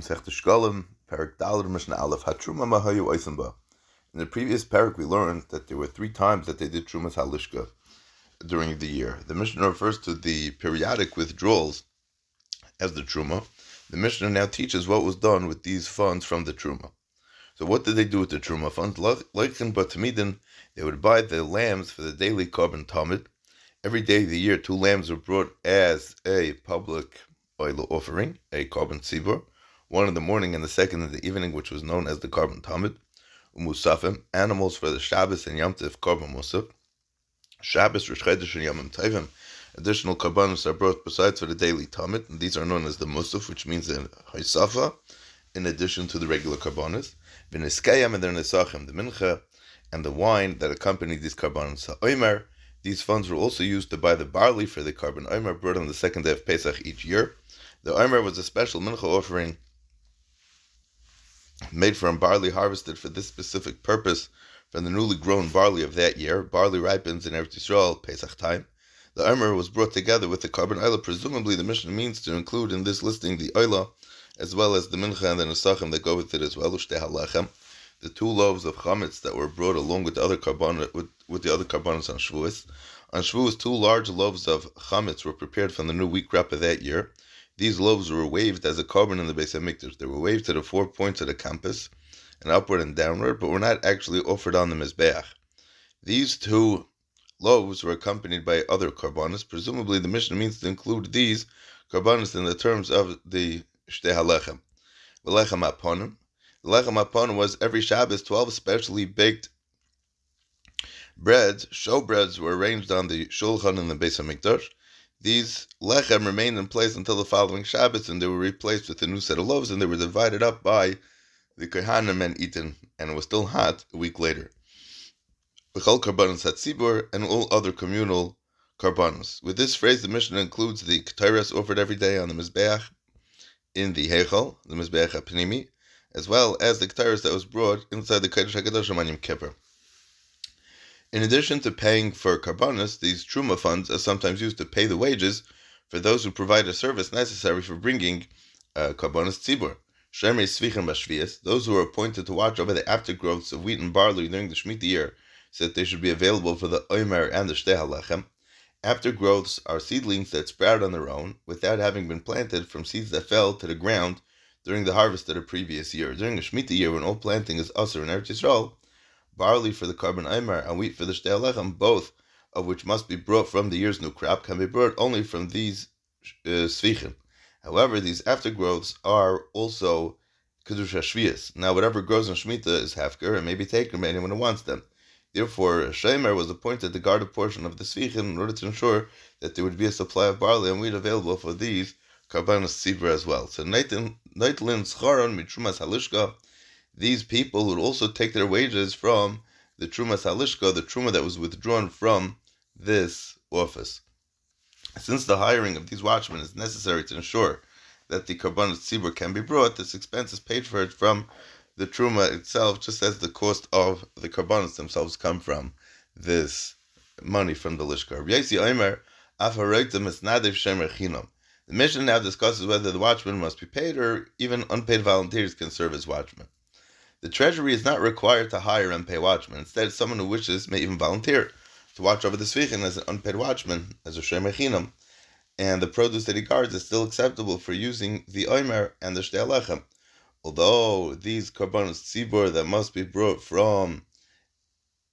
שקלים, Parak Dalet Mishnah Aleph Hatruma Mahayu Eisenba. In the previous parak, we learned that there were 3 times that they did Trumas Halishka during the year. The Mishnah refers to the periodic withdrawals as the Truma. The Mishnah now teaches what was done with these funds from the Truma. So what did they do with the Truma funds? Leichen Batamidin, they would buy the lambs for the daily carbon tamid. Every day of the year, 2 lambs were brought as a public oil offering, a carbon tzibur, one in the morning and the second in the evening, which was known as the carbon tamid. Musafim, animals for the Shabbos and Yom Tov carbon musaf. Shabbos, Rosh Chodesh, and Yom Tovim. Additional carbonos are brought besides for the daily tamid, and these are known as the musaf, which means the haisafa, in addition to the regular carbonos. V'niskayam and the nesachim, the mincha, and the wine that accompanied these carbonos. Ha'omer, these funds were also used to buy the barley for the carbon omer brought on the second day of Pesach each year. The omer was a special mincha offering made from barley harvested for this specific purpose from the newly grown barley of that year. Barley ripens in Eretz Yisrael, Pesach time. The omer was brought together with the carbon oila. Presumably the Mishnah means to include in this listing the oila, as well as the mincha and the nesachim that go with it as well, u'shtei halechem, the 2 loaves of chametz that were brought along with the other carbonos on Shavuos. On Shavuos, 2 large loaves of chametz were prepared from the new wheat crop of that year. These loaves were waved as a carbon in the Beis HaMikdash. They were waved to the 4 points of the compass, and upward and downward, but were not actually offered on the Mizbeach. These 2 loaves were accompanied by other carbonos. Presumably, the Mishnah means to include these carbonos in the terms of the Shtei HaLechem. V'lechem Aponim. The Lechem Aponim was every Shabbos 12 specially baked breads. Showbreads were arranged on the Shulchan in the Beis HaMikdash. These lechem remained in place until the following Shabbos, and they were replaced with a new set of loaves, and they were divided up by the kohanim and eaten, and it was still hot a week later. B'chol karbanos hatzibur, and all other communal karbanos. With this phrase, the Mishnah includes the ketores offered every day on the mizbeach in the heichal, the mizbeach hapnimi, as well as the ketores that was brought inside the kodesh hakadoshim on Yom Kippur. In addition to paying for karbonos, these truma funds are sometimes used to pay the wages for those who provide a service necessary for bringing karbonos tzibur. Shemrei svichim b'shvias, those who are appointed to watch over the aftergrowths of wheat and barley during the Shemitah year, so that they should be available for the omer and the shtei halechem. Aftergrowths are seedlings that sprout on their own without having been planted from seeds that fell to the ground during the harvest of the previous year. During the Shemitah year, when all planting is usher in Eretz Yisrael, barley for the carbon omer and wheat for the shtei halechem, both of which must be brought from the year's new crop, can be brought only from these svichim. However, these aftergrowths are also kedush hashvias. Now, whatever grows in Shemitah is hefker and may be taken by anyone who wants them. Therefore, a shemer was appointed to guard a portion of the svichim in order to ensure that there would be a supply of barley and wheat available for these karbanos tzibur as well. So, neitlin scharon mitrumas halishka. These people would also take their wages from the Trumas Halishka, the Truma that was withdrawn from this office. Since the hiring of these watchmen is necessary to ensure that the Karbanos Tzibur can be brought, this expense is paid for it from the Truma itself, just as the cost of the Karbanos themselves come from this money from the Lishka. The Mishnah now discusses whether the watchman must be paid or even unpaid volunteers can serve as watchmen. The treasury is not required to hire and pay watchmen. Instead, someone who wishes may even volunteer to watch over the svichim as an unpaid watchman, as a shemer chinam, and the produce that he guards is still acceptable for using the omer and the shtei halechem. Although these karbanos tzibur that must be brought from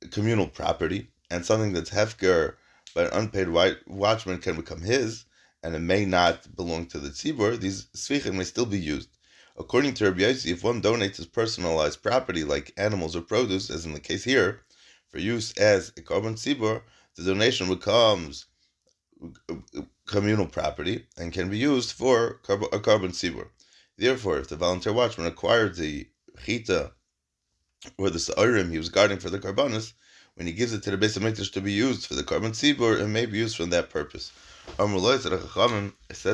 communal property and something that's hefker by an unpaid watchman can become his, and it may not belong to the tzibur, these svichim may still be used. According to Rabbi Yossi, if one donates his personalized property, like animals or produce, as in the case here, for use as a carbon tzibur, the donation becomes communal property and can be used for a carbon tzibur. Therefore, if the volunteer watchman acquired the chita or the sa'irim he was guarding for the karbanos, when he gives it to the Beis HaMikdash to be used for the carbon tzibur, it may be used for that purpose. Said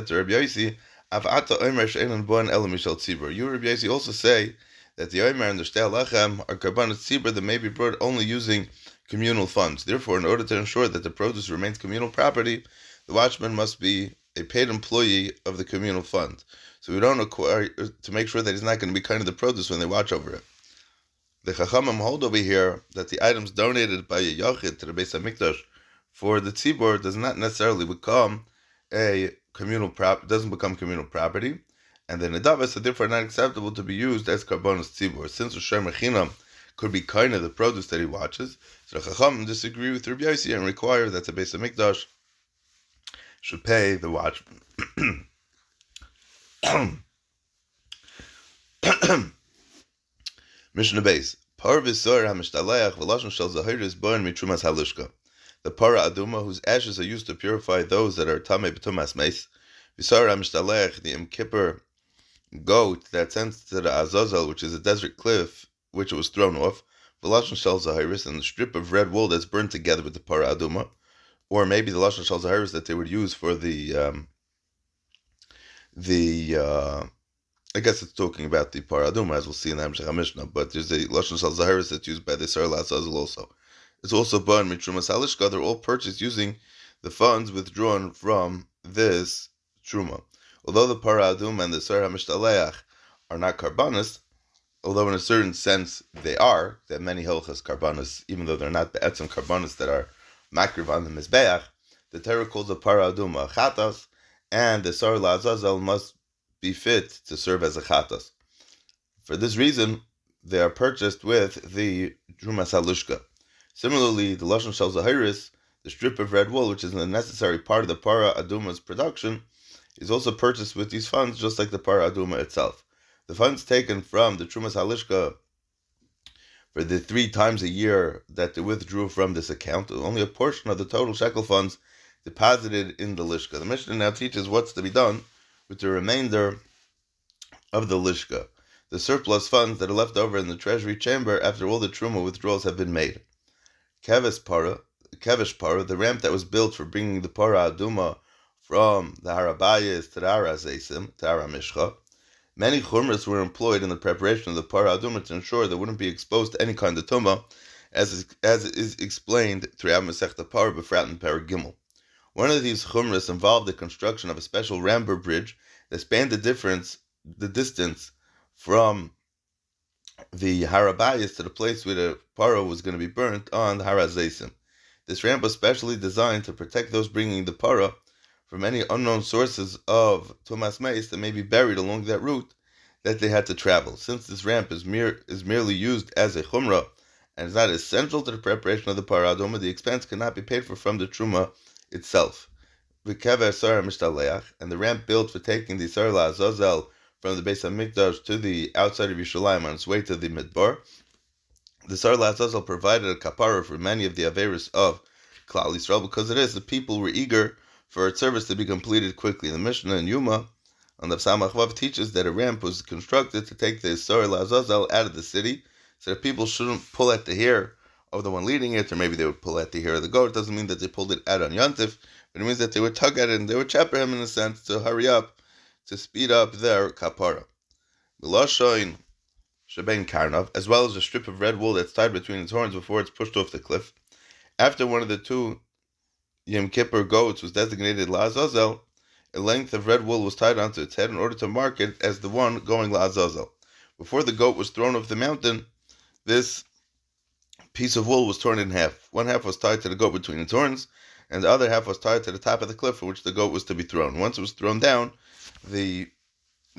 to Rabbi Yossi, you, Rabbi Yossi, also say that the omer and the shtei halechem are karbanos tzibur that may be brought only using communal funds. Therefore, in order to ensure that the produce remains communal property, the watchman must be a paid employee of the communal fund. So we don't require to make sure that he's not going to be kind of the produce when they watch over it. The Chachamim hold over here that the items donated by a Yachid to the Beis HaMikdash for the Tzibor does not necessarily become doesn't become communal property, and the Nedavas are therefore not acceptable to be used as Karbonos Tzibor. Since Rosh Mechinam could be kind of the produce that he watches, so the Chachamim disagree with Rabbi Yossi and require that the Beis HaMikdash should pay the watchman. Mishnah Beis. Par v'sor ha'mishtaleach v'lashon shel zahiris born mitrumas halishka. The para aduma, whose ashes are used to purify those that are tamei b'tumas meis. V'sor ha'mishtaleach, the Yom Kippur goat that sent to the Azazel, which is a desert cliff, which it was thrown off. V'lashon shel zahiris, and the strip of red wool that's burned together with the para aduma, or maybe the lashon shel zahiris that they would use for I guess it's talking about the paraduma, as we'll see in the Hamshach HaMishnah, but there's a lashon shel zahiris that's used by the Sar Lazazel also. It's also born mitrumas halishka. They're all purchased using the funds withdrawn from this truma. Although the paraduma and the Sar HaMishtaleach are not karbanis, although in a certain sense they are, that many hilchas karbanis, even though they're not be'etzim karbanis that are makriv on the mizbeach, the Torah calls the paraduma a chatas, and the Sar Lazazel must be fit to serve as a chatas. For this reason, they are purchased with the trumas halishka. Similarly, the lashon shel zahiris, the strip of red wool, which is a necessary part of the para aduma's production, is also purchased with these funds, just like the para aduma itself. The funds taken from the trumas halishka for the 3 times a year that they withdrew from this account, only a portion of the total shekel funds deposited in the lishka. The Mishnah now teaches what's to be done with the remainder of the lishka, the surplus funds that are left over in the treasury chamber after all the truma withdrawals have been made. Kevesh para, the ramp that was built for bringing the para aduma from the Harabayas to the Harazaisim, to Haramishcha. Many chumras were employed in the preparation of the para aduma to ensure they wouldn't be exposed to any kind of tumah, as is explained throughout Masechta Para Befrat and Para Gimel. One of these chumras involved the construction of a special ramper bridge that spanned the distance from the Harabayas to the place where the para was going to be burnt on the Harazaisim. This ramp was specially designed to protect those bringing the para from any unknown sources of Tumas Meis that may be buried along that route that they had to travel. Since this ramp is merely used as a chumrah and is not essential to the preparation of the para adoma, the expense cannot be paid for from the truma itself. V'kever Sar HaMishtaleach, and the ramp built for taking the Sar La'azazel from the Beis HaMikdash to the outside of Yerushalayim on its way to the Midbar. The Sar La'azazel provided a kapara for many of the Averis of Klal Yisrael, because the people were eager for its service to be completed quickly. The Mishnah in Yuma on the Samach Vav teaches that a ramp was constructed to take the Sar La'azazel out of the city, so that people shouldn't pull at the hair of the one leading it, or maybe they would pull at the hair of the goat. It doesn't mean that they pulled it out on Yontif, but it means that they would tug at it and they would chapper him in a sense to hurry up, to speed up their kapara. Milashoin Sheben Karnav, as well as a strip of red wool that's tied between its horns before it's pushed off the cliff. After one of the 2 Yom Kippur goats was designated La'azazel, a length of red wool was tied onto its head in order to mark it as the one going La'azazel. Before the goat was thrown off the mountain, this piece of wool was torn in half. One half was tied to the goat between its horns, and the other half was tied to the top of the cliff for which the goat was to be thrown. Once it was thrown down, the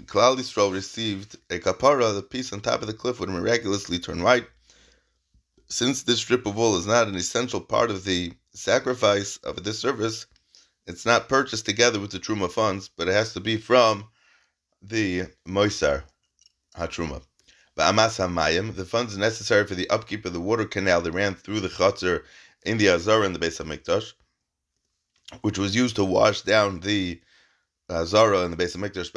Klal Yisrael received a kapara. The piece on top of the cliff would miraculously turn white. Since this strip of wool is not an essential part of the sacrifice of this service, it's not purchased together with the truma funds, but it has to be from the moisar hatruma. Ba'amas hamayim, the funds necessary for the upkeep of the water canal that ran through the chatzar in the Azara in the Beis HaMikdash, which was used to wash down the Zara in the Beis HaMikdash,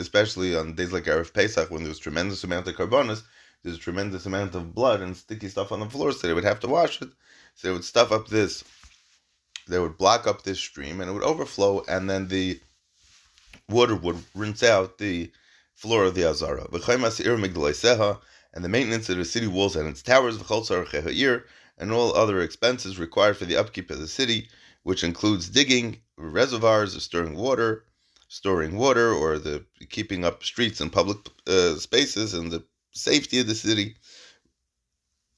especially on days like Erev Pesach, when there was tremendous amount of carbonas, there's a tremendous amount of blood and sticky stuff on the floor, so they would have to wash it. So they would stuff up this, they would block up this stream, and it would overflow, and then the water would rinse out the floor of the Azara. And the maintenance of the city walls and its towers, and all other expenses required for the upkeep of the city, which includes digging reservoirs, storing water, or the keeping up streets and public spaces and the safety of the city.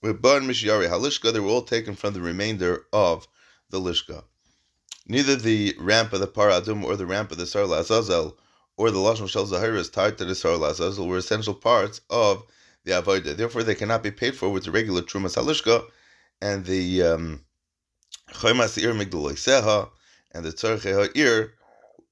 With Bar Mishyari Halishka, they were all taken from the remainder of the Lishka. Neither the ramp of the Par Adum or the ramp of the Sar Azazel or the Lashon Shel Zahiras tied to the Sar Azazel were essential parts of the Avodah. Therefore, they cannot be paid for with the regular Trumas Halishka and the Chomas Ir Migdal Seha and the Tzarchei Ha'ir,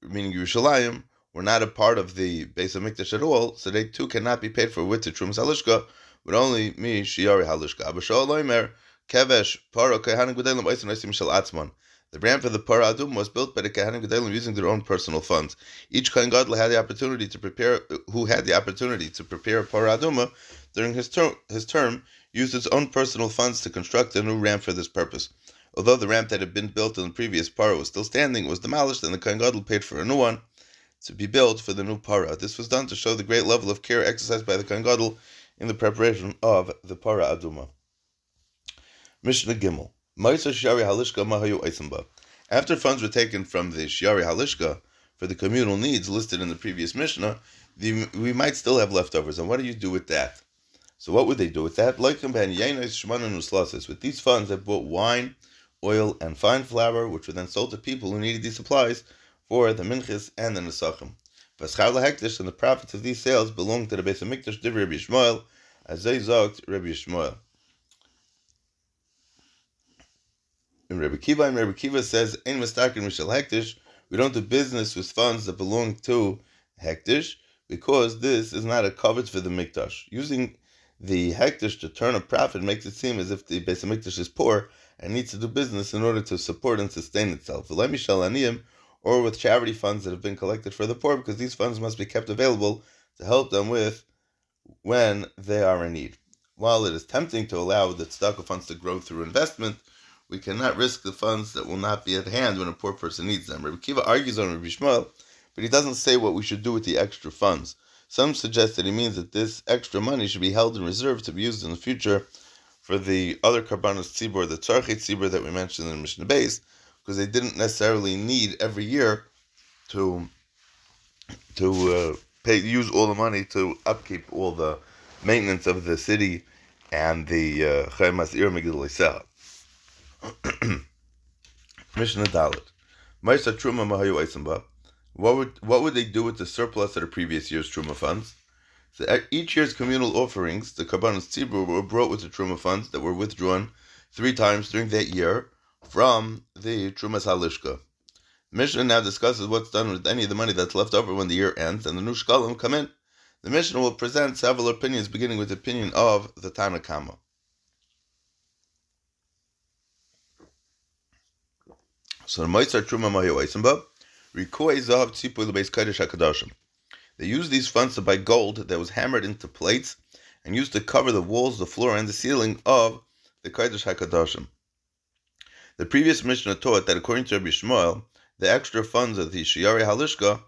meaning Yerushalayim, were not a part of the Beis HaMikdash at all, so they too cannot be paid for with the Trumas Halishka, but only Mi Shiari Halishka. Abba Shaul Oimer, Kevesh, Paro, Kehanim Gedalim, Oisim Oisim Shel Atzman. The ramp for the Par Adum was built by the Kehanim Gedalim using their own personal funds. Each Kohen Gadol had the opportunity to prepare a Par Aduma during his term, used his own personal funds to construct a new ramp for this purpose. Although the ramp that had been built in the previous Para was still standing, it was demolished, and the Kohen Gadol paid for a new one to be built for the new Para. This was done to show the great level of care exercised by the Kohen Gadol in the preparation of the Para Aduma. Mishnah Gimel. After funds were taken from the Shiari Halishka for the communal needs listed in the previous Mishnah, we might still have leftovers. And what do you do with that? So what would they do with that? With these funds, they bought wine, oil, and fine flour, which were then sold to people who needed these supplies for the minchas and the nesachim. And the profits of these sales belonged to the Beis HaMikdash, Divrei Rabbi Yishmael, as they zogt Rabbi Yishmael. And Rabbi Kiva says, "Ein mistaken mishal hektish." We don't do business with funds that belong to hektish because this is not a covet for the mikdash. Using the hektish to turn a profit makes it seem as if the Beis HaMikdash is poor and needs to do business in order to support and sustain itself. V'lei mishal aniyim, or with charity funds that have been collected for the poor, because these funds must be kept available to help them with when they are in need. While it is tempting to allow the tzedakah funds to grow through investment, we cannot risk the funds that will not be at hand when a poor person needs them. Rabbi Kiva argues on Rabbi Yishmael, but he doesn't say what we should do with the extra funds. Some suggest that he means that this extra money should be held in reserve to be used in the future for the other karbanos tzibur, the tzarchei tzibur that we mentioned in Mishnah Beis, because they didn't necessarily need every year to use all the money to upkeep all the maintenance of the city and the Chomas Ir Migdal Seha. Mishnah Dalet. Ma'aser Truma Mahayu Eisenba. What would they do with the surplus of the previous year's Truma funds? So each year's communal offerings, the Karbanos Tzibur, were brought with the Truma funds that were withdrawn 3 times during that year from the Trumas Halishka. Mishnah now discusses what's done with any of the money that's left over when the year ends and the new Shkalim come in. The Mishnah will present several opinions, beginning with the opinion of the Tana Kama. So the Ma'aser Truma Mahayu Eisenba, Rikuei Zahav Tzipui L'Beis Kodesh HaKadoshim. They used these funds to buy gold that was hammered into plates and used to cover the walls, the floor, and the ceiling of the Kodesh HaKadoshim. The previous Mishnah taught that according to Rabbi Yishmael, the extra funds of the Shiari Halishka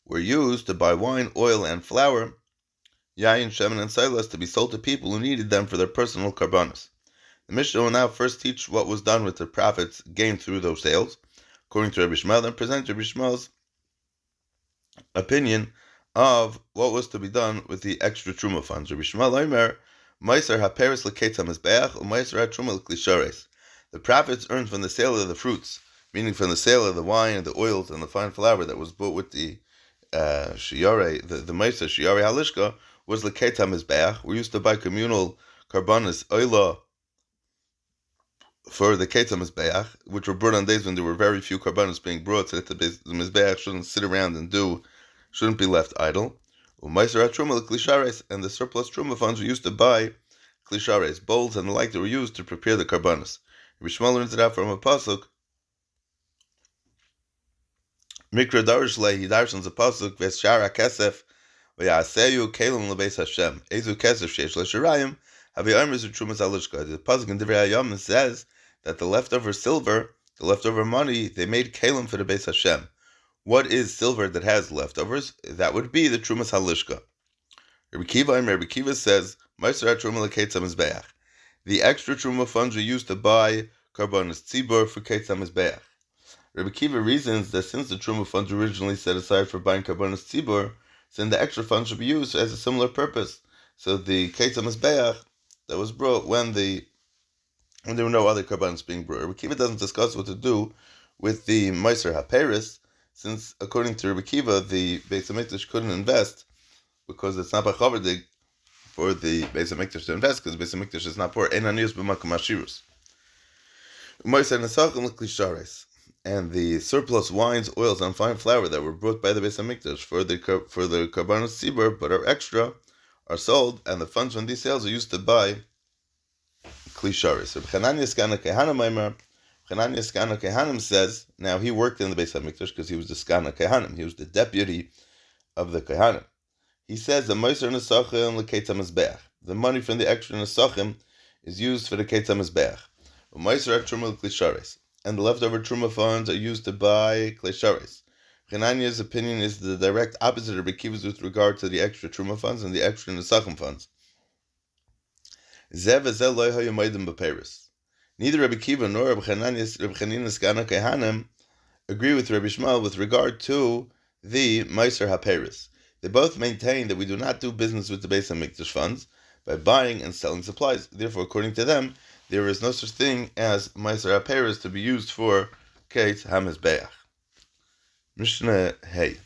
were used to buy wine, oil, and flour, yayin, shemen, and silas to be sold to people who needed them for their personal karbanos. The Mishnah will now first teach what was done with the profits gained through those sales, according to Rabbi Yishmael, and present Rabbi Yishmael's opinion of what was to be done with the extra truma funds. Rabbi Yishmael Omer, Ma'aser haperes l'ketz hamizbeach, u'ma'aser hatruma l'klishares. The profits earned from the sale of the fruits, meaning from the sale of the wine, the oils, and the fine flour that was bought with the shiare, the Ma'aser shiare halishka, was l'ketz hamizbeach. We used to buy communal karbanis oila for the Ketz HaMizbeach, which were brought on days when there were very few karbanos being brought, so that the Mizbeach shouldn't sit around and shouldn't be left idle. And the surplus truma funds were used to buy klishares, bowls and the like that were used to prepare the karbanos. Rabbi Yishmael learns it out from a pasuk. Mikra Darish Le, he darshans a pasuk, V'eshara kesef, v'yaseyu kelim l'beis Hashem, ezu kesef sheish l'shirayim, havi armers trumas alishka. The pasuk in Divrei Hayom says that the leftover silver, the leftover money, they made kelim for the Beis Hashem. What is silver that has leftovers? That would be the Trumas Halishka. Rabbi Kiva says, Ma'aser Truma l'Ketz HaMizbeach. The extra Truma funds were used to buy Karbanos Tzibur for Ketz HaMizbeach. Rabbi Kiva reasons that since the Truma funds were originally set aside for buying Karbanos Tzibur, then the extra funds should be used as a similar purpose. So the Keitz HaMizbeach that was brought when there were no other Karbanos being brought. Rabbi Kiva doesn't discuss what to do with the Meiser HaPeris, since according to Rabbi Kiva, the Beis HaMikdash couldn't invest because it's not Bachavardig for the Beis HaMikdash to invest, because Beis HaMikdash is not poor. Ein aniyus b'makom ashirus. Meiser Nesachim l'klishares. And the surplus wines, oils, and fine flour that were brought by the Beis HaMikdash for the Karbanos Tzibur, but are extra, are sold, and the funds from these sales are used to buy klisharis. Chananya Skana Kehanim says, now he worked in the Beis HaMikdash because he was the Skana Kehanim, he was the deputy of the Kehanim. He says the Meiser Nesachim l'Keitz HaMizbeach. The money from the extra Nesachim is used for the Keitz HaMizbeach. Meiser Truma l'Klisharis. And the leftover Truma funds are used to buy Klesharis. Chananya's opinion is the direct opposite of Rabbi Kiva's with regard to the extra Truma funds and the extra Nesachim funds. Neither Rabbi Kiva nor Rabbi Chanina's Gana Kehanim agree with Rabbi Shmuel with regard to the Meiser HaPeris. They both maintain that we do not do business with the Beis HaMikdash funds by buying and selling supplies. Therefore, according to them, there is no such thing as Meiser HaPeris to be used for Keitz HaMizbeach. Mishnah Hey.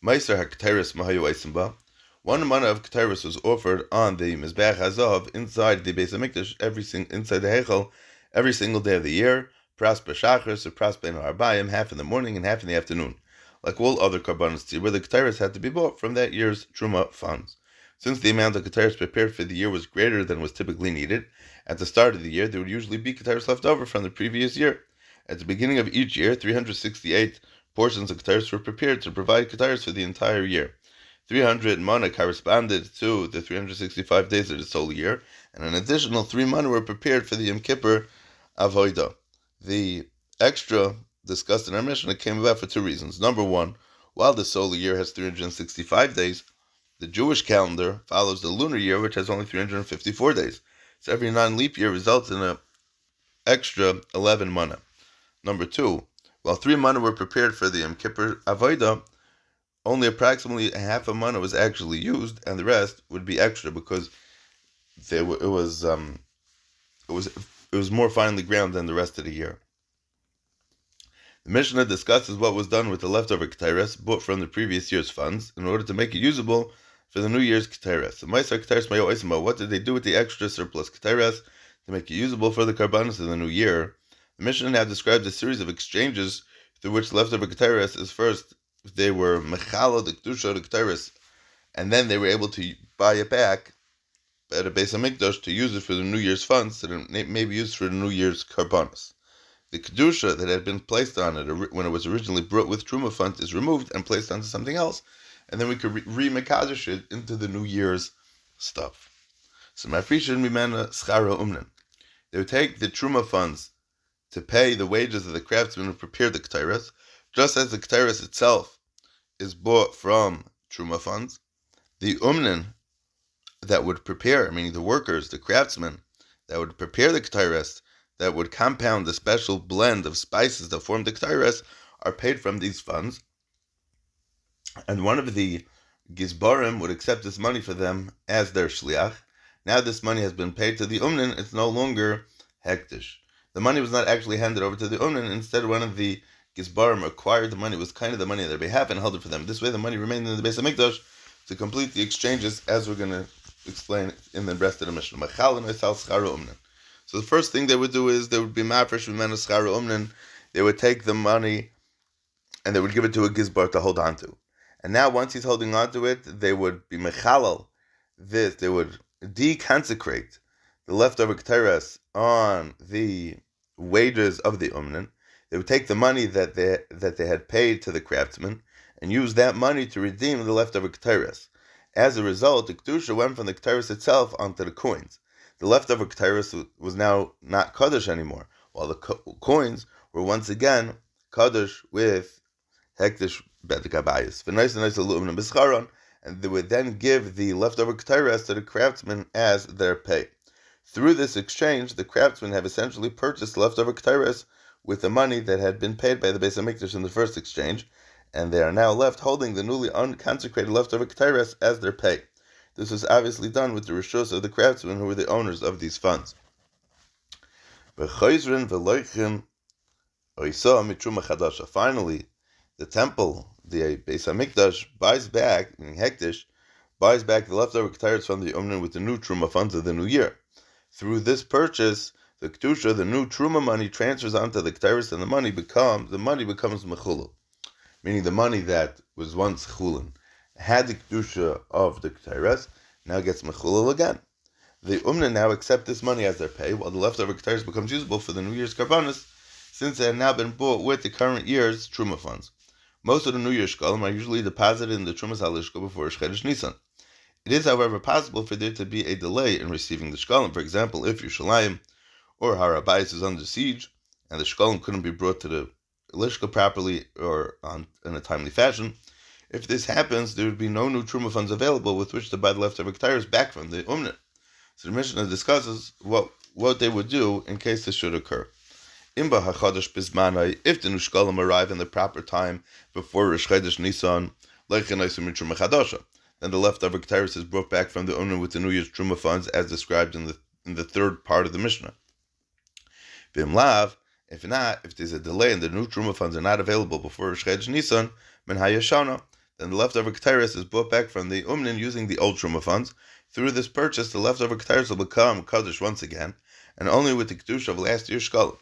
Meiser HaKteris Mahayu Eisenba. One mana of Kteris was offered on the Mizbeach HaZav inside the Beis HaMikdash, inside the Heichal, every single day of the year. Pras B'Shachar, so Pras Bein Arbayim, half in the morning and half in the afternoon. Like all other Karbanos Tzibur, the Kteris had to be bought from that year's Truma funds. Since the amount of Kteris prepared for the year was greater than was typically needed, at the start of the year there would usually be Kteris left over from the previous year. At the beginning of each year, 368 portions of Kteris were prepared to provide Kteris for the entire year. 300 mana corresponded to the 365 days of the solar year, and an additional 3 mana were prepared for the Yom Kippur Avodah. The extra discussed in our Mishnah came about for 2 reasons. Number 1, while the solar year has 365 days, the Jewish calendar follows the lunar year, which has only 354 days. So every non-leap year results in an extra 11 mana. Number 2, while 3 mana were prepared for the Yom Kippur Avodah, only approximately half a mana was actually used, and the rest would be extra because it was more finely ground than the rest of the year. The Mishnah discusses what was done with the leftover Kteres bought from the previous year's funds in order to make it usable for the new year's Kteres. What did they do with the extra surplus Kteres to make it usable for the Karbanos of the new year? The Mishnah now describes a series of exchanges through which leftover Kteres is first they were mechala the kedusha the Kteres, and then they were able to buy it back at a Beis HaMikdash to use it for the New Year's funds, so that it may be used for the New Year's Karbanos. The kedusha that had been placed on it when it was originally brought with Truma funds is removed and placed onto something else, and then we could re-mekadosh it into the New Year's stuff. So mafrishin mimena schara umnen. They would take the Truma funds to pay the wages of the craftsmen who prepared the Kteres, just as the Kteres itself is bought from Truma funds. The umnen that would prepare, meaning the workers, the craftsmen, that would prepare the Kteres, that would compound the special blend of spices that form the Kteres, are paid from these funds. And one of the Gizbarim would accept this money for them as their shliach. Now this money has been paid to the umnen, it's no longer hektish. The money was not actually handed over to the umnen, instead one of the Gizbarim acquired the money, was kind of the money on their behalf, and held it for them. This way the money remained in the Beis HaMikdash to complete the exchanges, as we're going to explain in the rest of the Mishnah. So the first thing they would do is they would be mafresh v'menu schara umnen. They would take the money and they would give it to a Gizbar to hold on to. And now once he's holding on to it, they would be mechalal this, they would deconsecrate the leftover Kteres on the wages of the umnen. They would take the money that they had paid to the craftsmen and use that money to redeem the leftover Kteres. As a result, the Kedusha went from the Kteres itself onto the coins. The leftover Kteres was now not Kaddish anymore, while the coins were once again Kaddish with Hektish Bedekabayas. And they would then give the leftover Kteres to the craftsmen as their pay. Through this exchange, the craftsmen have essentially purchased leftover Kteres with the money that had been paid by the Beis HaMikdash in the first exchange, and they are now left holding the newly unconsecrated leftover Ketores as their pay. This was obviously done with the rishus of the craftsmen who were the owners of these funds. Finally, the temple, the Beis HaMikdash, buys back, meaning Hektish, buys back the leftover Ketores from the Umnin with the new Truma funds of the new year. Through this purchase, the Kedusha, the new Truma money, transfers onto the Ketores, and the money becomes Mechulul, meaning the money that was once Chulin, had the Kedusha of the Ketores, now gets Mechulul again. The Umna now accept this money as their pay, while the leftover Ketores becomes usable for the New Year's Karbanis, since they have now been bought with the current year's Truma funds. Most of the New Year's Shkalim are usually deposited in the Trumas Halishka before Chedesh Nisan. It is, however, possible for there to be a delay in receiving the Shkalim. For example, if Yerushalayim or Har HaBayis is under siege, and the Shkalim couldn't be brought to the Lishka properly or in a timely fashion, if this happens, there would be no new Truma funds available with which to buy the leftover Ketores back from the Umna. So the Mishnah discusses what they would do in case this should occur. If the new Shkalim arrive in the proper time before Rosh Chodesh Nisan, then the leftover Ketores is brought back from the Umna with the New Year's Truma funds as described in the third part of the Mishnah. If not, if there's a delay and the new Truma funds are not available before Rosh Chodesh Nisan, then the leftover Ketores is brought back from the Umnin using the old Truma funds. Through this purchase, the leftover Ketores will become Kaddish once again, and only with the Kedusha of last year's Shkalim.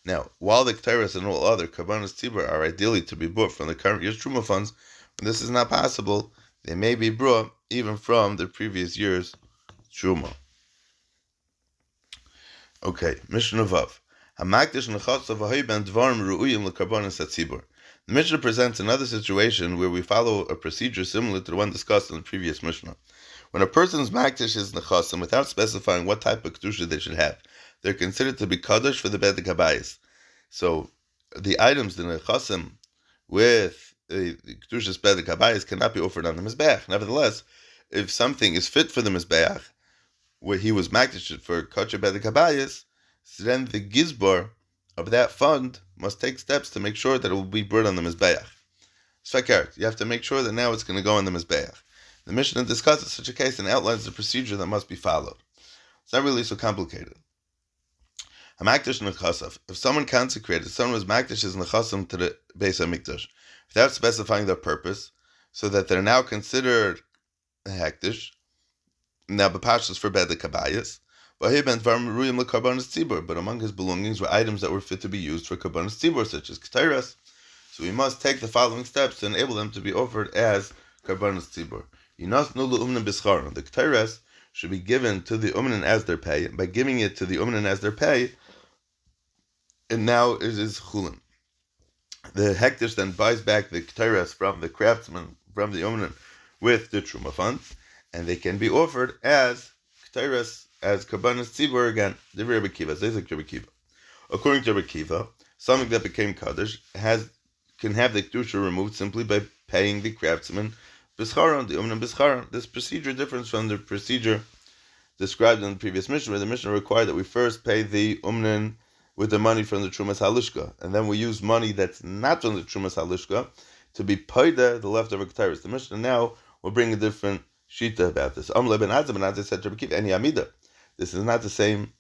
Now, while the Ketores and all other Karbanos Tzibur are ideally to be bought from the current year's Truma funds, when this is not possible, they may be brought even from the previous year's Truma. Okay, Mishnah Vav. The Mishnah presents another situation where we follow a procedure similar to the one discussed in the previous Mishnah. When a person's makdish is nechasim without specifying what type of kedusha they should have, they're considered to be kaddish for the bedek habayis. So the items, the nechasim with the kedusha's bedek habayis, cannot be offered on the mizbeach. Nevertheless, if something is fit for the mizbeach, where he was makdish for kosher bedek habayis, so then the gizbar of that fund must take steps to make sure that it will be brought on the mizbeach. Svekert, you have to make sure that now it's going to go on the mizbeach. The Mishnah discusses such a case and outlines the procedure that must be followed. It's not really so complicated. If someone consecrated, someone was makdish his nechasim to the Beis HaMikdash without specifying their purpose, so that they're now considered a hektish, now b'pashas for bedek habayis, but among his belongings were items that were fit to be used for karbanos tzibur, such as ketores. So we must take the following steps to enable them to be offered as karbanos tzibur. The ketores should be given to the umnin as their pay. By giving it to the umnin as their pay, it now is chulin. The hektish then buys back the ketores from the craftsman, from the umnin, with the truma funds, and they can be offered as ketores, as karbanos tzibur again. According to Rabbi Kiva, something that became kaddish can have the kedusha removed simply by paying the craftsman bischaron, the umnin bischaron. This procedure differs from the procedure described in the previous Mishnah, where the Mishnah required that we first pay the umnin with the money from the Trumas Halishka, and then we use money that's not from the Trumas Halishka to be paid the leftover ketores. The Mishnah now will bring a different shita about this. Ben Azza said to Rabbi Kiva, any amida. This is not the same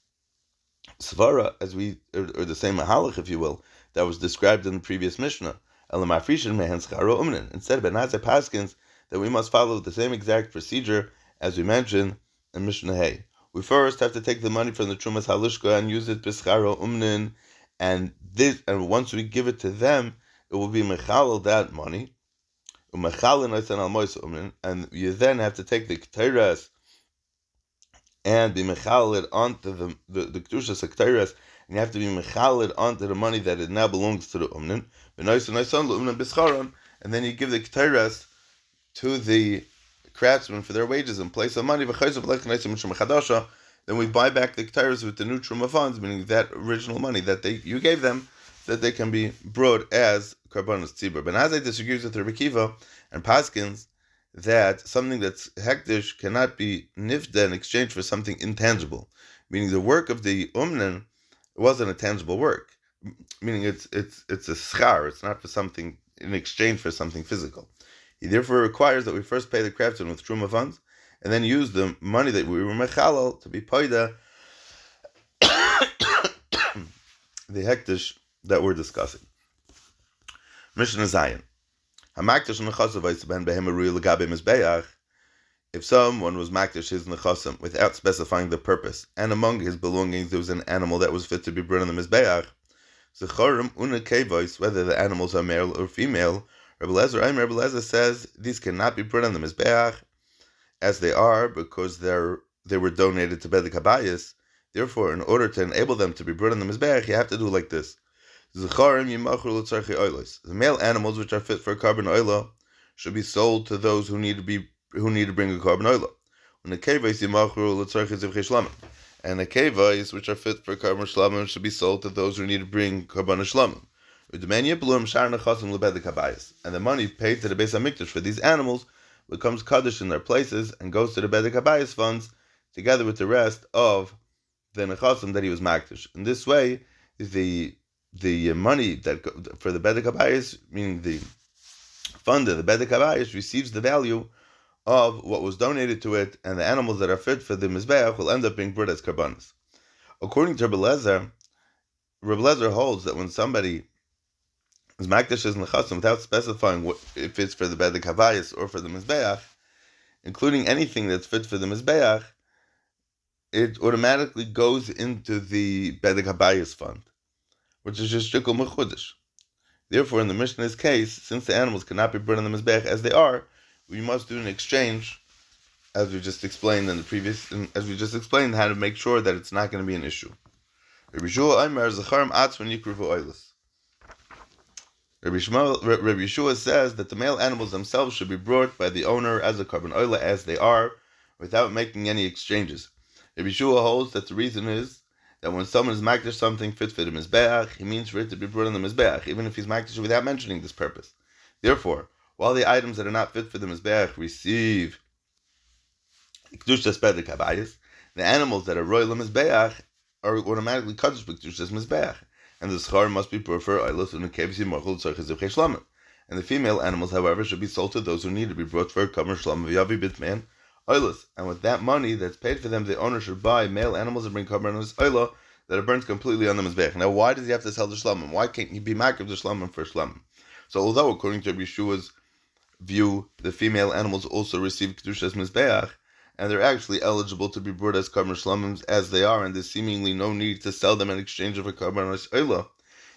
svara as or the same mahalach, if you will, that was described in the previous Mishnah. Instead, Ben Azza paskins that we must follow the same exact procedure as we mentioned in Mishnah Hay. We first have to take the money from the Trumas Halishka and use it bischaro umnin, and once we give it to them, it will be mechalel that money. And you then have to take the ketores and be mechalel onto the kedushas ketores, and you have to be mechalel onto the money that it now belongs to the umnin. And then you give the ketores to the craftsmen for their wages in place of money. Then we buy back the ketores with the new truma funds, meaning that original money that you gave them, that they can be brought as karbanos tzibur. Ben Azai disagrees with Rabbi Kiva and paskins that something that's hektish cannot be nifda in exchange for something intangible, meaning the work of the umnin wasn't a tangible work. meaning it's a schar. It's not for something in exchange for something physical. He therefore requires that we first pay the craftsman with truma funds, and then use the money that we were mechalal to be paida the hektish that we're discussing. Mishnah Zayin. If someone was makdish his nechasim without specifying the purpose, and among his belongings there was an animal that was fit to be burned on the mizbeach, zechorim una kevois, whether the animals are male or female, Rebbe Lezer says these cannot be burned on the mizbeach as they are because they were donated to Bedek Habayis. Therefore, in order to enable them to be burned on the mizbeach, you have to do like this. The male animals which are fit for a carbon oila should be sold to those who need to bring a carbon oila. And the kevais which are fit for carbon shlamim should be sold to those who need to bring carbon shlamim. And the money paid to the Beis Hamikdash for these animals becomes kaddish in their places and goes to the Bedek Habayis funds together with the rest of the nechasim that he was makdish. In this way, the money that for the Bedek Habayis, meaning the fund of the Bedek Habayis, receives the value of what was donated to it, and the animals that are fit for the mizbeach will end up being brought as karbanos. According to Rebbe Lezer holds that when somebody is makdish as nechasim without specifying if it's for the Bedek Habayis or for the mizbeach, including anything that's fit for the mizbeach, it automatically goes into the Bedek Habayis fund, which is just shikul mechudesh. Therefore, in the Mishnah's case, since the animals cannot be burned on the mizbeach as they are, we must do an exchange, as we just explained how to make sure that it's not going to be an issue. Rabbi Yeshua says that the male animals themselves should be brought by the owner as a carbon oila as they are, without making any exchanges. Rabbi Yeshua holds that the reason is that when someone is makdish something fit for the mizbeach, he means for it to be brought on the mizbeach, even if he's makdish without mentioning this purpose. Therefore, while the items that are not fit for the mizbeach receive kedushas Bedek Habayis, the animals that are royal mizbeach are automatically kaddish kedushas mizbeach, and the schar must be brought for oilos and the and the female animals, however, should be sold to those who need to be brought for kamer shlam v'yavi bitman oilos. And with that money that's paid for them, the owner should buy male animals and bring kamer oila that are burnt completely on the mizbeach. Now, why does he have to sell the shlamim? Why can't he be makiv the shlamim for shlamim? So, although according to Yeshua's view, the female animals also receive kedushas mizbeach, and they're actually eligible to be brought as karban shlamim as they are, and there's seemingly no need to sell them in exchange of a karban oila,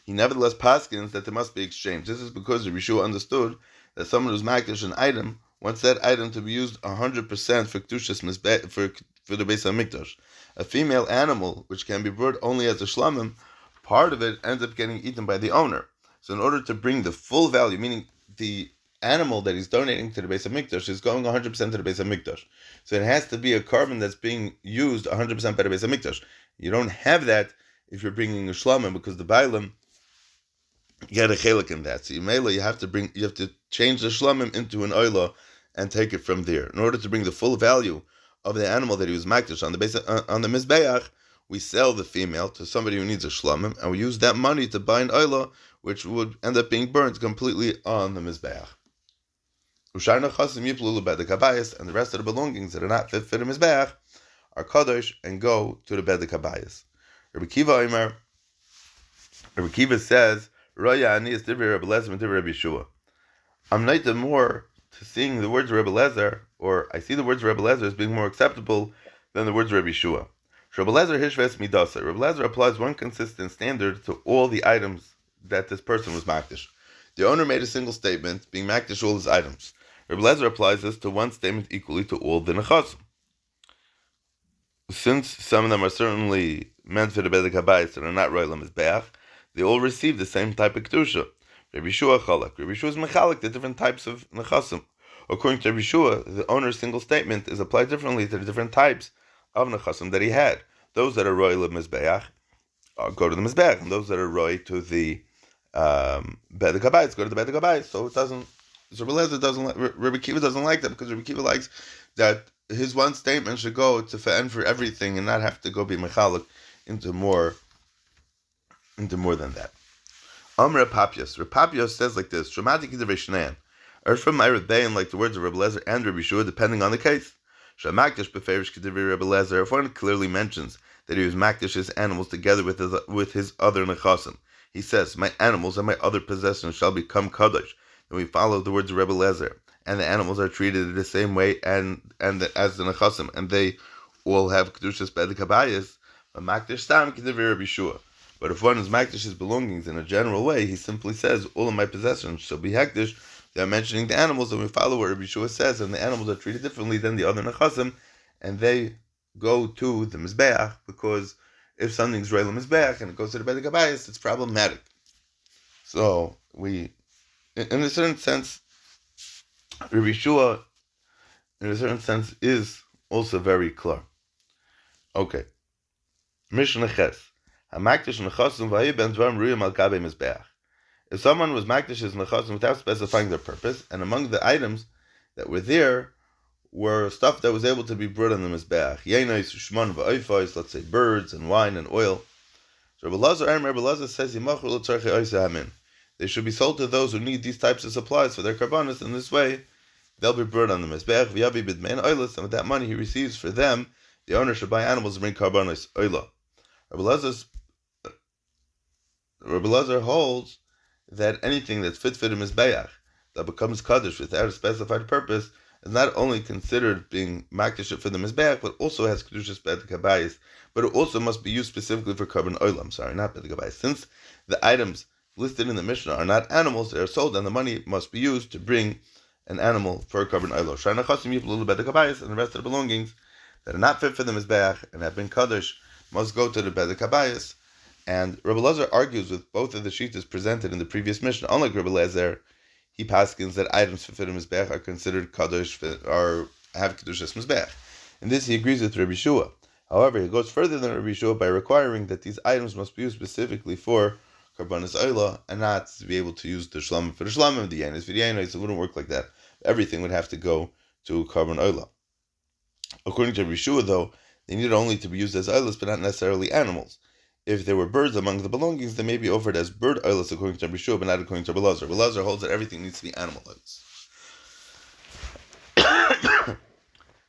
he nevertheless paskins that there must be exchange. This is because Yeshua understood that someone who's makdish an item wants that item to be used 100% for kedushas mizbeach for the Beis Hamikdash. A female animal which can be brought only as a shlamim, part of it ends up getting eaten by the owner. So in order to bring the full value, meaning the animal that he's donating to the Beis Hamikdash is going 100% to the Beis Hamikdash. So it has to be a carbon that's being used 100% by the Beis Hamikdash. You don't have that if you're bringing a shlamim, because the bailam get a chelik in that. So you have to change the shlamim into an oila and take it from there. In order to bring the full value of the animal that he was makdish on the mizbeach, we sell the female to somebody who needs a shlamim, and we use that money to buy an oila, which would end up being burned completely on the mizbeach. And the rest of the belongings that are not fit for the mizbeach are kadosh and go to the Bedek Habayis. Rabbi Kiva says, "Roya ani is divrei Rabbi Lezer and divrei Rabbi Yeshua." I'm not more to seeing the words of Rabbi Lezer, or I see the words of Rabbi Lezer as being more acceptable than the words of Rabbi Yeshua. Rabbi Lezer hishves midasa. Rabbi Lezer applies one consistent standard to all the items that this person was makdish. The owner made a single statement, being makdish all his items. Rabbi Lezer applies this to one statement equally to all the nechasim. Since some of them are certainly meant for the Bedek Habayis and are not royal mizbeach, they all receive the same type of kedusha. Rabbi Yeshua chalak. Rabbi Yeshua is mechalek the different types of nechasim. According to Rabbi Yeshua, the owner's single statement is applied differently to the different types of nechasim that he had. Those that are royal mizbeach go to the mizbeach, and those that are royal to the Bedek Habayis go to the Bedek Habayis. So it doesn't. So Rabbi Kiva doesn't like that, because Rabbi Kiva likes that his one statement should go to for everything and not have to go be mechalek into more into more than that. Rapapios says like this: Dramatic Shneim. Or from my Rebbein, like the words of Rebbe Lezer and Rebbe Shua, depending on the case. Shamakdish beferish kedivri Rebbe Lezer. If one clearly mentions that he was makdish his animals together with his other nechasim, he says, "My animals and my other possessions shall become kadosh." And we follow the words of Rebbe Lezer, and the animals are treated the same way as the nechasim, and they all have kedushas bedek habayis. But makdish stam kedivri Rebbe Shua. But if one is makdish his belongings in a general way, he simply says, "All of my possessions shall be hekdish." They are mentioning the animals, and we follow what Rabbi Yeshua says, and the animals are treated differently than the other nechasim, and they go to the mizbeach, because if something's real mizbeach and it goes to the bedek habayis, it's problematic. So in a certain sense, Rabbi Yeshua, in a certain sense, is also very clear. Okay. Mishnah Ches. Hamakdish nechasim v'hayi ben dvarim ruyim al gabei mizbeach. If someone was makdish his nechasim without specifying their purpose, and among the items that were there were stuff that was able to be brought on the mizbeach, yenos, shmon, v'oifos, let's say birds and wine and oil. So Rebbe Lazar says they should be sold to those who need these types of supplies for their karbanos. In this way, they'll be brought on the mizbeach. V'yavi b'dmein oilos, and with that money he receives for them, the owner should buy animals and bring karbanos oila. Rebbe Lazar holds that anything that's fit for the mizbeach that becomes kaddish without a specified purpose is not only considered being makdish for the mizbeach, but also has kedushas bedek habayis. But it also must be used specifically for carbon oil. I'm sorry, not bedek habayis. Since the items listed in the Mishnah are not animals, they are sold, and the money must be used to bring an animal for carbon oil. Shanachasim yiplu bedek habayis, and the rest of the belongings that are not fit for the mizbeach and have been kaddish must go to the bedek habayis. And Rebbe Lezer argues with both of the shittas presented in the previous Mishnah. Unlike Rebbe Lezer, he paskins that items for mizbeach are considered kadosh or have kedushas mizbeach. In this, he agrees with Rebbe Shua. However, he goes further than Rebbe Shua by requiring that these items must be used specifically for karbanos oila and not to be able to use the shlamim for the shlamim, the yenos for the yenos. It wouldn't work like that. Everything would have to go to carbon oila. According to Rebbe Shua, though, they needed only to be used as oilas, but not necessarily animals. If there were birds among the belongings, they may be offered as bird oilers according to Rabbi Shua, but not according to Rebbe Lezer. Rebbe Lezer holds that everything needs to be animal oils.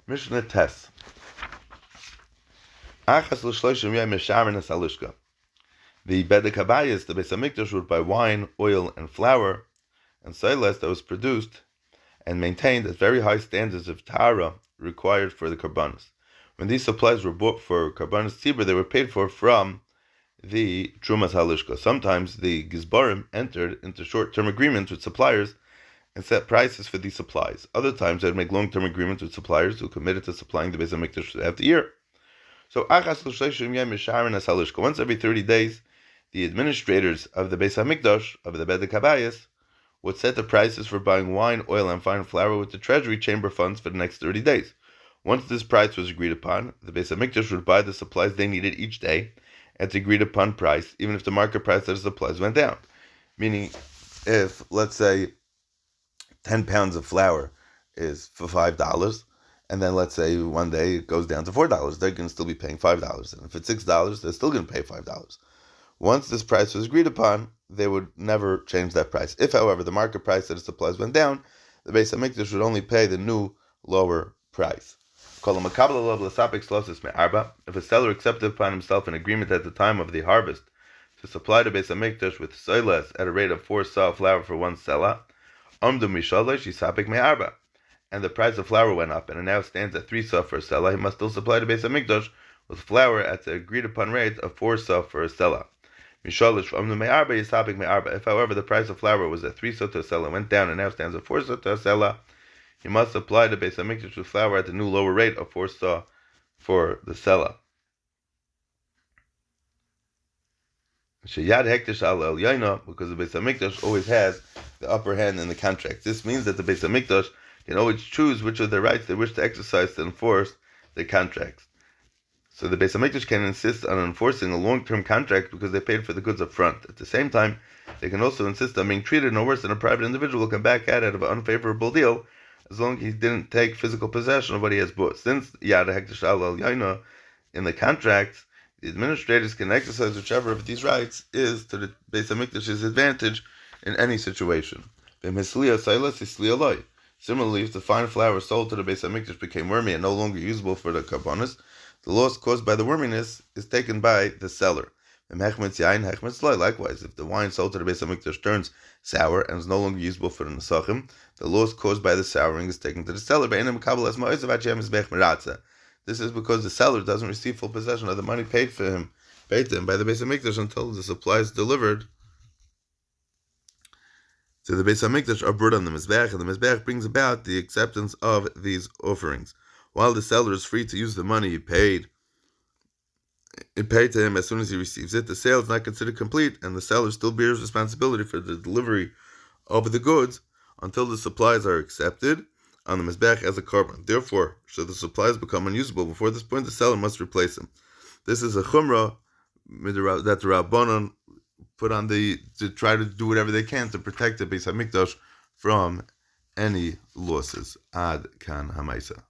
Mishnah Tes. Achas l'shloshim yom mesharin es halishka. The bedek habayis, the Beis Hamikdash, would buy wine, oil, and flour, and silas that was produced and maintained at very high standards of tahara required for the karbanos. When these supplies were bought for karbanos tzibur, they were paid for from the Trumas Halishka. Sometimes the Gizbarim entered into short-term agreements with suppliers and set prices for these supplies. Other times they would make long-term agreements with suppliers who committed to supplying the Beis Hamikdash throughout the year. So once every 30 days, the administrators of the Beis Hamikdash, of the bedek habayis, would set the prices for buying wine, oil, and fine flour with the treasury chamber funds for the next 30 days. Once this price was agreed upon, the Beis Hamikdash would buy the supplies they needed each day at the agreed upon price, even if the market price of the supplies went down. Meaning, if, let's say, 10 pounds of flour is for $5, and then let's say one day it goes down to $4, they're going to still be paying $5. And if it's $6, they're still going to pay $5. Once this price was agreed upon, they would never change that price. If, however, the market price of the supplies went down, the Beis Hamikdash would only pay the new, lower price. If a seller accepted upon himself an agreement at the time of the harvest to supply the Beis Hamikdash with soiles at a rate of 4 sa flour for 1 selah, and the price of flour went up and it now stands at 3 sa for a selah, he must still supply the Beis Hamikdash with flour at the agreed upon rate of 4 sa for a selah. If, however, the price of flour was at 3 sa to a selah, went down and now stands at 4 sa to a selah, he must supply the Beis Hamikdash with flour at the new lower rate of 4 sa for the selah. Sheyad hektish al el yaina, because the Beis Hamikdash always has the upper hand in the contract. This means that the Beis Hamikdash can always choose which of their rights they wish to exercise to enforce their contracts. So the Beis Hamikdash can insist on enforcing a long-term contract because they paid for the goods up front. At the same time, they can also insist on being treated no worse than a private individual who can back out of an unfavorable deal, as long as he didn't take physical possession of what he has bought. Since Yad Hektish Al El Yaina, in the contracts, The administrators can exercise whichever of these rights is to the Beis Hamikdash's advantage in any situation. Similarly, if the fine flour sold to the Beis Hamikdash became wormy and no longer usable for the karbonos, the loss caused by the worminess is taken by the seller. Likewise, if the wine sold to the Beis Hamikdash turns sour and is no longer usable for the nesachim, the loss caused by the souring is taken to the seller. This is because the seller doesn't receive full possession of the money paid to him by the Beis Hamikdash until the supply is delivered to the Beis Hamikdash are brought on the Mizbeach, and the Mizbeach brings about the acceptance of these offerings. While the seller is free to use the money he paid to him as soon as he receives it, the sale is not considered complete, and the seller still bears responsibility for the delivery of the goods until the supplies are accepted on the Mizbeach as a carbon. Therefore, should the supplies become unusable before this point, the seller must replace them. This is a chumrah that the Rabbanon put on to try to do whatever they can to protect the Beis Hamikdash from any losses. Ad kan hamaisa.